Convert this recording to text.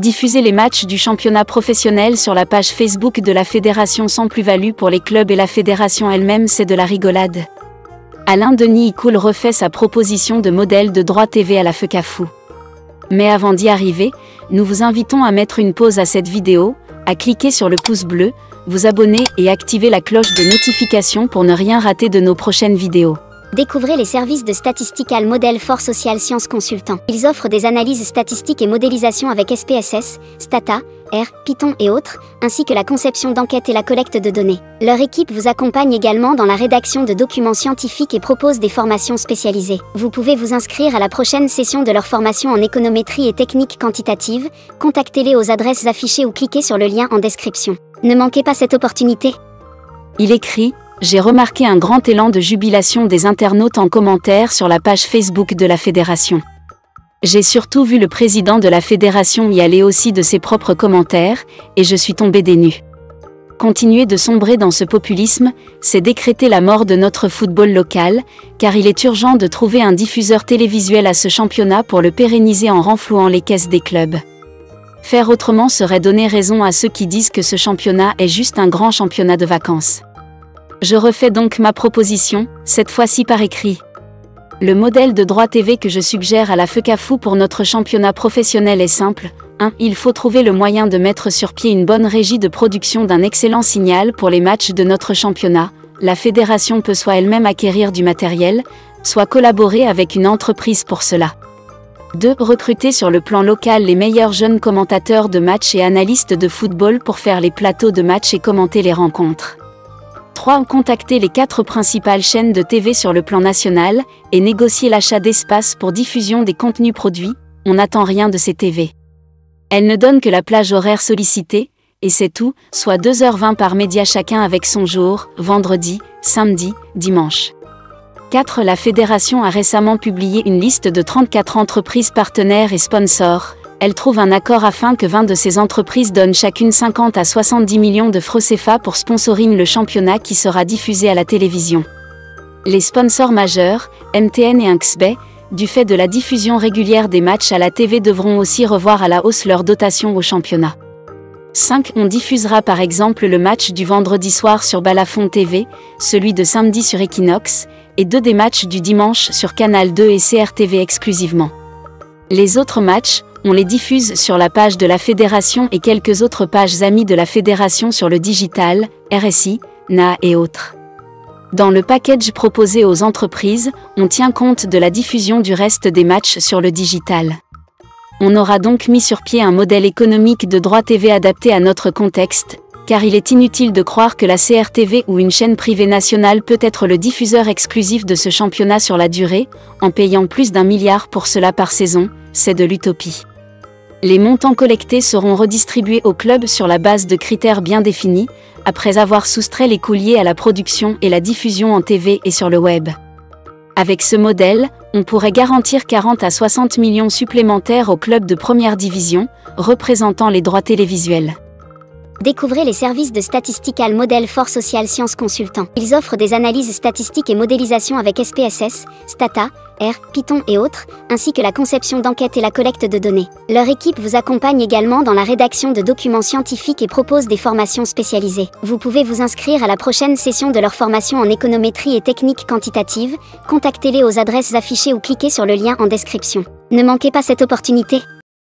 Diffuser les matchs du championnat professionnel sur la page Facebook de la fédération sans plus-value pour les clubs et la fédération elle-même, c'est de la rigolade. Alain Denis Icoul refait sa proposition de modèle de droit TV à la FECAFOOT. Mais avant d'y arriver, nous vous invitons à mettre une pause à cette vidéo, à cliquer sur le pouce bleu, vous abonner et activer la cloche de notification pour ne rien rater de nos prochaines vidéos. Découvrez les services de Statistical Model for Social Science Consultant. Ils offrent des analyses statistiques et modélisation avec SPSS, Stata, R, Python et autres, ainsi que la conception d'enquêtes et la collecte de données. Leur équipe vous accompagne également dans la rédaction de documents scientifiques et propose des formations spécialisées. Vous pouvez vous inscrire à la prochaine session de leur formation en économétrie et techniques quantitatives. Contactez-les aux adresses affichées ou cliquez sur le lien en description. Ne manquez pas cette opportunité. Il écrit: j'ai remarqué un grand élan de jubilation des internautes en commentaire sur la page Facebook de la fédération. J'ai surtout vu le président de la fédération y aller aussi de ses propres commentaires, et je suis tombé des nues. Continuer de sombrer dans ce populisme, c'est décréter la mort de notre football local, car il est urgent de trouver un diffuseur télévisuel à ce championnat pour le pérenniser en renflouant les caisses des clubs. Faire autrement serait donner raison à ceux qui disent que ce championnat est juste un grand championnat de vacances. Je refais donc ma proposition, cette fois-ci par écrit. Le modèle de droit TV que je suggère à la FECAFOOT pour notre championnat professionnel est simple. 1. Il faut trouver le moyen de mettre sur pied une bonne régie de production d'un excellent signal pour les matchs de notre championnat. La fédération peut soit elle-même acquérir du matériel, soit collaborer avec une entreprise pour cela. 2. Recruter sur le plan local les meilleurs jeunes commentateurs de matchs et analystes de football pour faire les plateaux de matchs et commenter les rencontres. 3. Contacter les 4 principales chaînes de TV sur le plan national et négocier l'achat d'espace pour diffusion des contenus produits. On n'attend rien de ces TV. Elles ne donnent que la plage horaire sollicitée, et c'est tout, soit 2h20 par média chacun avec son jour, vendredi, samedi, dimanche. 4. La fédération a récemment publié une liste de 34 entreprises partenaires et sponsors. Elle trouve un accord afin que 20 de ces entreprises donnent chacune 50 à 70 millions de francs CFA pour sponsoring le championnat qui sera diffusé à la télévision. Les sponsors majeurs, MTN et Inxbet, du fait de la diffusion régulière des matchs à la TV devront aussi revoir à la hausse leur dotation au championnat. 5. On diffusera par exemple le match du vendredi soir sur Balafon TV, celui de samedi sur Equinox, et 2 des matchs du dimanche sur Canal 2 et CRTV exclusivement. Les autres matchs, on les diffuse sur la page de la fédération et quelques autres pages amies de la fédération sur le digital, RSI, NA et autres. Dans le package proposé aux entreprises, on tient compte de la diffusion du reste des matchs sur le digital. On aura donc mis sur pied un modèle économique de droit TV adapté à notre contexte, car il est inutile de croire que la CRTV ou une chaîne privée nationale peut être le diffuseur exclusif de ce championnat sur la durée, en payant plus d'1 milliard pour cela par saison, c'est de l'utopie. Les montants collectés seront redistribués aux clubs sur la base de critères bien définis, après avoir soustrait les coûts liés à la production et la diffusion en TV et sur le web. Avec ce modèle, on pourrait garantir 40 à 60 millions supplémentaires aux clubs de première division, représentant les droits télévisuels. Découvrez les services de Statistical Model for Social Science Consultant. Ils offrent des analyses statistiques et modélisation avec SPSS, Stata, R, Python et autres, ainsi que la conception d'enquêtes et la collecte de données. Leur équipe vous accompagne également dans la rédaction de documents scientifiques et propose des formations spécialisées. Vous pouvez vous inscrire à la prochaine session de leur formation en économétrie et techniques quantitatives. Contactez-les aux adresses affichées ou cliquez sur le lien en description. Ne manquez pas cette opportunité.